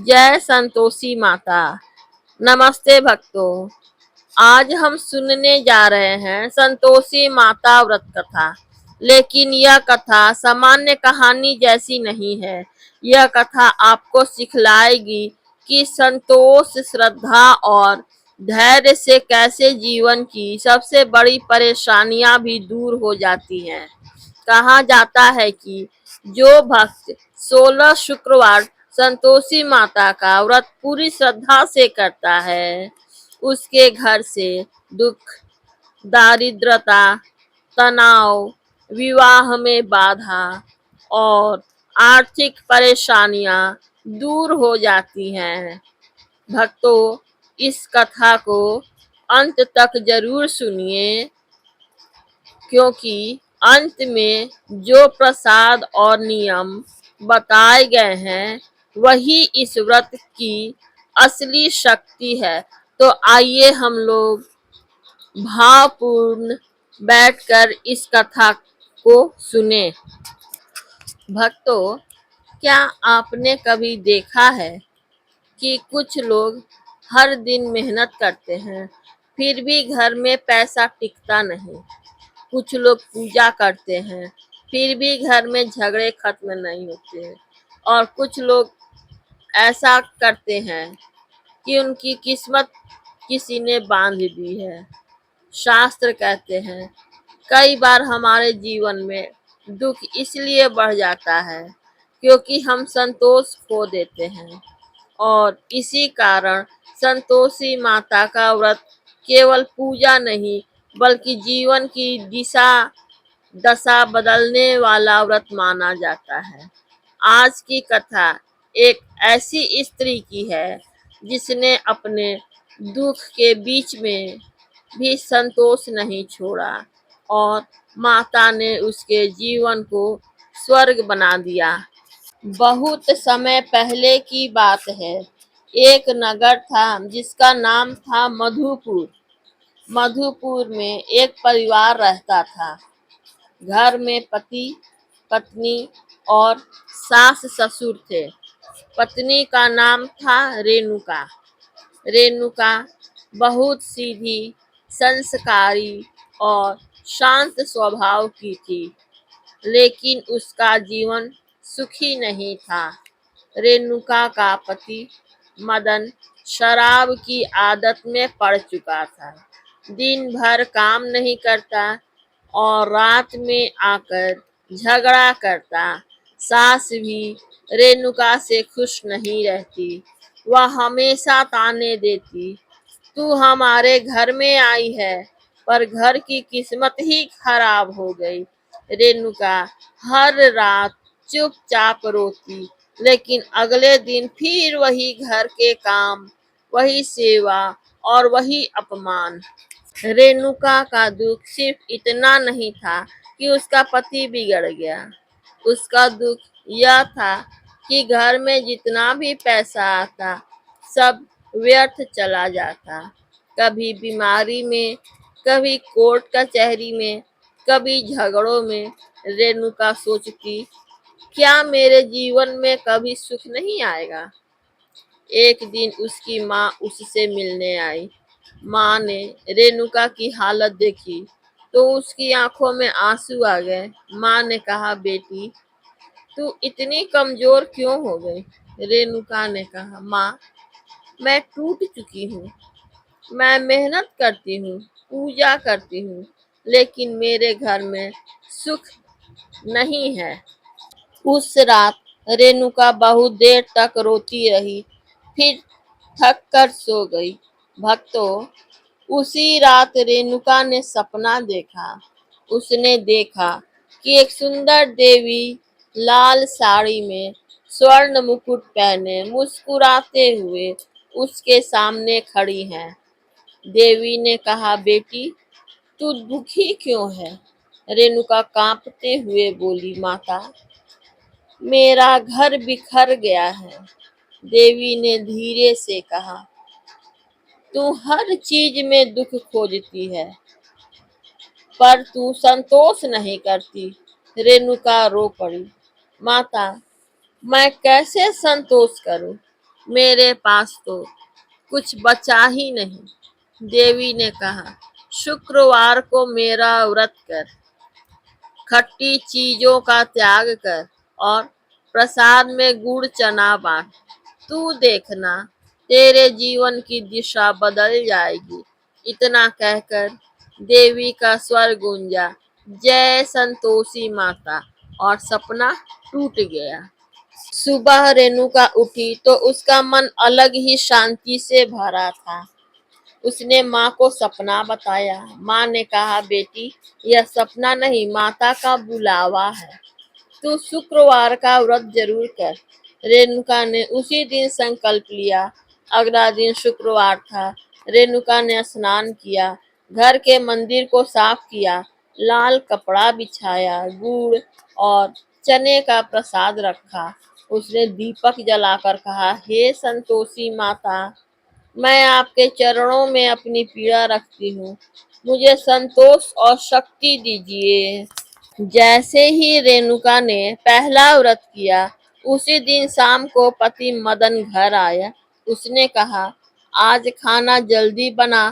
जय संतोषी माता। नमस्ते भक्तों। आज हम सुनने जा रहे हैं संतोषी माता व्रत कथा। लेकिन यह कथा सामान्य कहानी जैसी नहीं है। यह कथा आपको सिखलाएगी कि संतोष, श्रद्धा और धैर्य से कैसे जीवन की सबसे बड़ी परेशानियां भी दूर हो जाती हैं। कहा जाता है कि जो भक्त 16 शुक्रवार संतोषी माता का व्रत पूरी श्रद्धा से करता है, उसके घर से दुख, दारिद्रता, तनाव, विवाह में बाधा और आर्थिक परेशानियां दूर हो जाती हैं। भक्तों, इस कथा को अंत तक जरूर सुनिए, क्योंकि अंत में जो प्रसाद और नियम बताए गए हैं वही इस व्रत की असली शक्ति है। तो आइए हम लोग भावपूर्ण बैठकर इस कथा को सुने। भक्तों, क्या आपने कभी देखा है कि कुछ लोग हर दिन मेहनत करते हैं, फिर भी घर में पैसा टिकता नहीं। कुछ लोग पूजा करते हैं, फिर भी घर में झगड़े खत्म नहीं होते हैं। और कुछ लोग ऐसा करते हैं कि उनकी किस्मत किसी ने बांध दी है। शास्त्र कहते हैं, कई बार हमारे जीवन में दुख इसलिए बढ़ जाता है क्योंकि हम संतोष खो देते हैं। और इसी कारण संतोषी माता का व्रत केवल पूजा नहीं, बल्कि जीवन की दशा बदलने वाला व्रत माना जाता है। आज की कथा एक ऐसी स्त्री की है जिसने अपने दुख के बीच में भी संतोष नहीं छोड़ा और माता ने उसके जीवन को स्वर्ग बना दिया। बहुत समय पहले की बात है। एक नगर था जिसका नाम था मधुपुर। मधुपुर में एक परिवार रहता था। घर में पति, पत्नी और सास ससुर थे। पत्नी का नाम था रेणुका। रेणुका बहुत सीधी, संस्कारी और शांत स्वभाव की थी, लेकिन उसका जीवन सुखी नहीं था। रेणुका का पति मदन शराब की आदत में पड़ चुका था। दिन भर काम नहीं करता और रात में आकर झगड़ा करता। सास भी रेणुका से खुश नहीं रहती। वह हमेशा ताने देती, तू हमारे घर में आई है, पर घर की किस्मत ही खराब हो गई। रेणुका हर रात चुपचाप रोती, लेकिन अगले दिन फिर वही घर के काम, वही सेवा और वही अपमान। रेणुका का दुख सिर्फ इतना नहीं था कि उसका पति बिगड़ गया। उसका दुख यह था कि घर में जितना भी पैसा आता, सब व्यर्थ चला जाता। कभी बीमारी में, कभी कोर्ट कचहरी में, कभी झगड़ों में। रेणुका सोचती, क्या मेरे जीवन में कभी सुख नहीं आएगा। एक दिन उसकी माँ उससे मिलने आई। माँ ने रेणुका की हालत देखी तो उसकी आंखों में आंसू आ गए। माँ ने कहा, बेटी, तू इतनी कमजोर क्यों हो गई। रेणुका ने कहा, माँ, मैं टूट चुकी हूँ। मैं मेहनत करती हूँ, पूजा करती हूँ, लेकिन मेरे घर में सुख नहीं है। उस रात रेणुका बहुत देर तक रोती रही, फिर थक कर सो गई। भक्तों, उसी रात रेणुका ने सपना देखा। उसने देखा कि एक सुंदर देवी लाल साड़ी में, स्वर्ण मुकुट पहने, मुस्कुराते हुए उसके सामने खड़ी हैं। देवी ने कहा, बेटी, तू दुखी क्यों है। रेणुका कांपते हुए बोली, माता, मेरा घर बिखर गया है। देवी ने धीरे से कहा, तू हर चीज में दुख खोजती है, पर तू संतोष नहीं करती। रेणुका रो पड़ी, माता, मैं कैसे संतोष करूं। मेरे पास तो कुछ बचा ही नहीं। देवी ने कहा, शुक्रवार को मेरा व्रत कर, खट्टी चीजों का त्याग कर और प्रसाद में गुड़ चना बांट। तू देखना, तेरे जीवन की दिशा बदल जाएगी। इतना कहकर देवी का स्वर गूंजा, जय संतोषी माता, और सपना टूट गया। सुबह रेणुका उठी तो उसका मन अलग ही शांति से भरा था। उसने माँ को सपना बताया। माँ ने कहा, बेटी, यह सपना नहीं, माता का बुलावा है। तू शुक्रवार का व्रत जरूर कर। रेणुका ने उसी दिन संकल्प लिया। अगला दिन शुक्रवार था। रेणुका ने स्नान किया, घर के मंदिर को साफ किया, लाल कपड़ा बिछाया, गुड़ और चने का प्रसाद रखा। उसने दीपक जलाकर कहा, हे संतोषी माता, मैं आपके चरणों में अपनी पीड़ा रखती हूँ। मुझे संतोष और शक्ति दीजिए। जैसे ही रेणुका ने पहला व्रत किया, उसी दिन शाम को पति मदन घर आया। उसने कहा, आज खाना जल्दी बना,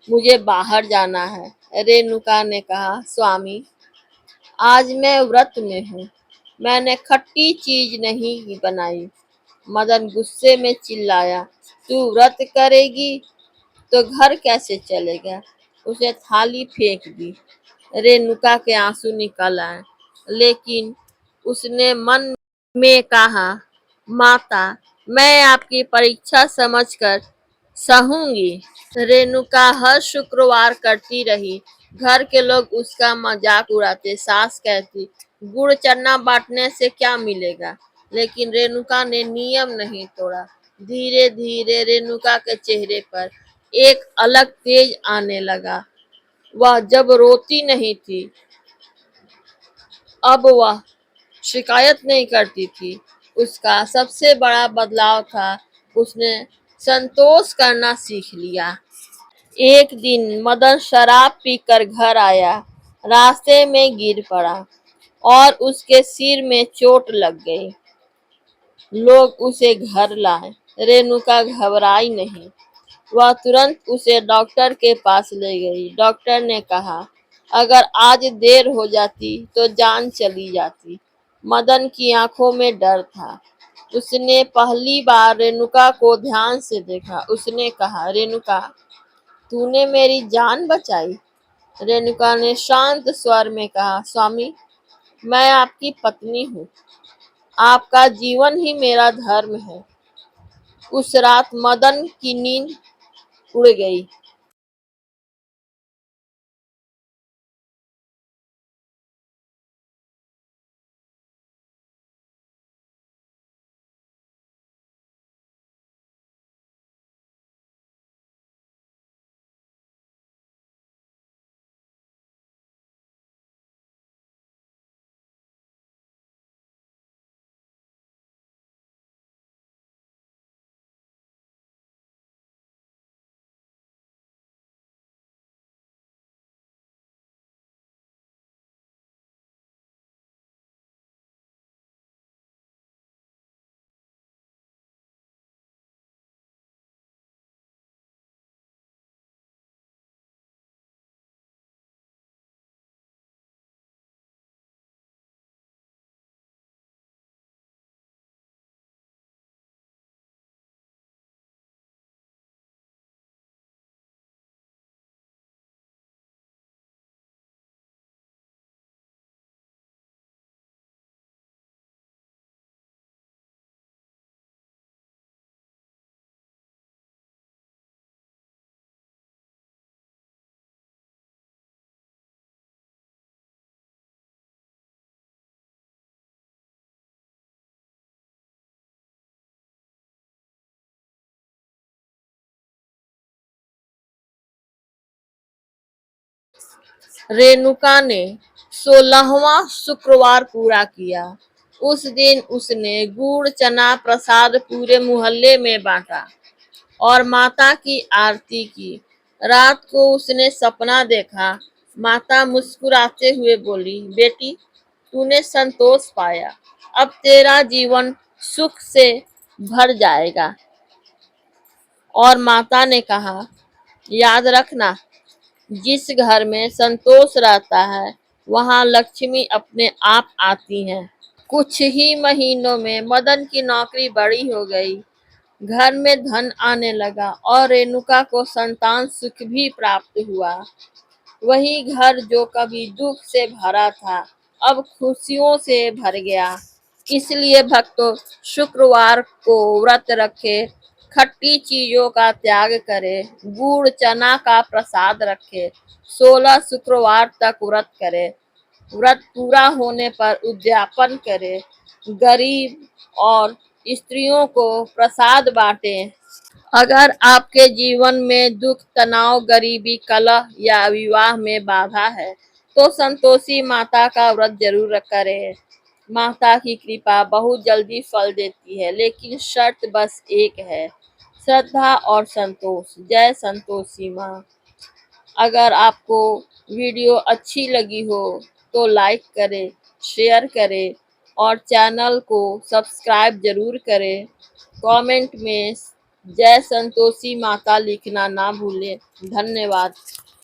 मुझे बाहर जाना है। रेणुका ने कहा, स्वामी, आज मैं व्रत में हूँ, मैंने खट्टी चीज नहीं बनाई। मदन गुस्से में चिल्लाया, तू व्रत करेगी तो घर कैसे चलेगा? उसे थाली फेंक दी। रेणुका के आंसू निकल आए, लेकिन उसने मन में कहा, माता, मैं आपकी परीक्षा समझकर सहूंगी। रेणुका हर शुक्रवार करती रही। घर के लोग उसका मजाक उड़ाते। सास कहती, गुड़ चना बांटने से क्या मिलेगा? लेकिन रेणुका ने नियम नहीं तोड़ा। धीरे धीरे रेणुका के चेहरे पर एक अलग तेज आने लगा। वह जब रोती नहीं थी, अब वह शिकायत नहीं करती थी। उसका सबसे बड़ा बदलाव था, उसने संतोष करना सीख लिया। एक दिन मदन शराब पीकर घर आया। रास्ते में गिर पड़ा और उसके सिर में चोट लग गई। लोग उसे घर लाए। रेणुका घबराई नहीं। वह तुरंत उसे डॉक्टर के पास ले गई। डॉक्टर ने कहा, अगर आज देर हो जाती तो जान चली जाती। मदन की आंखों में डर था। उसने पहली बार रेणुका को ध्यान से देखा। उसने कहा, रेणुका, तूने मेरी जान बचाई। रेणुका ने शांत स्वर में कहा, स्वामी, मैं आपकी पत्नी हूँ, आपका जीवन ही मेरा धर्म है। उस रात मदन की नींद उड़ गई। रेणुका ने 16वां शुक्रवार पूरा किया। उस दिन उसने गुड़ चना प्रसाद पूरे मोहल्ले में बांटा और माता की आरती की। रात को उसने सपना देखा। माता मुस्कुराते हुए बोली, बेटी, तूने संतोष पाया, अब तेरा जीवन सुख से भर जाएगा। और माता ने कहा, याद रखना, जिस घर में संतोष रहता है वहां लक्ष्मी अपने आप आती है। कुछ ही महीनों में मदन की नौकरी बड़ी हो गई, घर में धन आने लगा और रेणुका को संतान सुख भी प्राप्त हुआ। वही घर जो कभी दुख से भरा था अब खुशियों से भर गया। इसलिए भक्तों, शुक्रवार को व्रत रखे, खट्टी चीजों का त्याग करे, गुड़ चना का प्रसाद रखे, 16 शुक्रवार तक व्रत करे, व्रत पूरा होने पर उद्यापन करे, गरीब और स्त्रियों को प्रसाद बांटे। अगर आपके जीवन में दुख, तनाव, गरीबी, कलह या विवाह में बाधा है तो संतोषी माता का व्रत जरूर करें। माता की कृपा बहुत जल्दी फल देती है, लेकिन शर्त बस एक है, श्रद्धा और संतोष। जय संतोषी माँ। अगर आपको वीडियो अच्छी लगी हो तो लाइक करें, शेयर करें और चैनल को सब्सक्राइब जरूर करें। कमेंट में जय संतोषी माता लिखना ना भूलें। धन्यवाद।